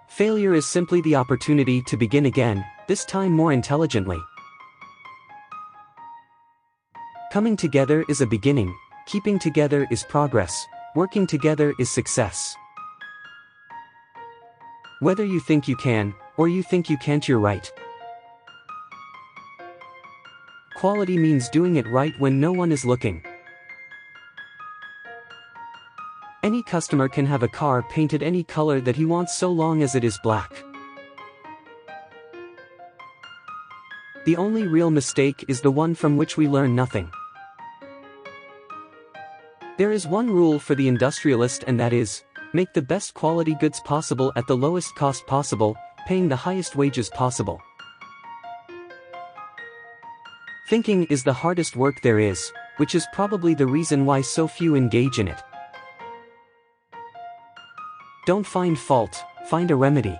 Failure is simply the opportunity to begin again, this time more intelligently. Coming together is a beginning, keeping together is progress, working together is success. Whether you think you can, or you think you can't, you're right. Quality means doing it right when no one is looking. Any customer can have a car painted any color that he wants so long as it is black. The only real mistake is the one from which we learn nothing. There is one rule for the industrialist, and that is, make the best quality goods possible at the lowest cost possible, paying the highest wages possible. Thinking is the hardest work there is, which is probably the reason why so few engage in it. Don't find fault, find a remedy.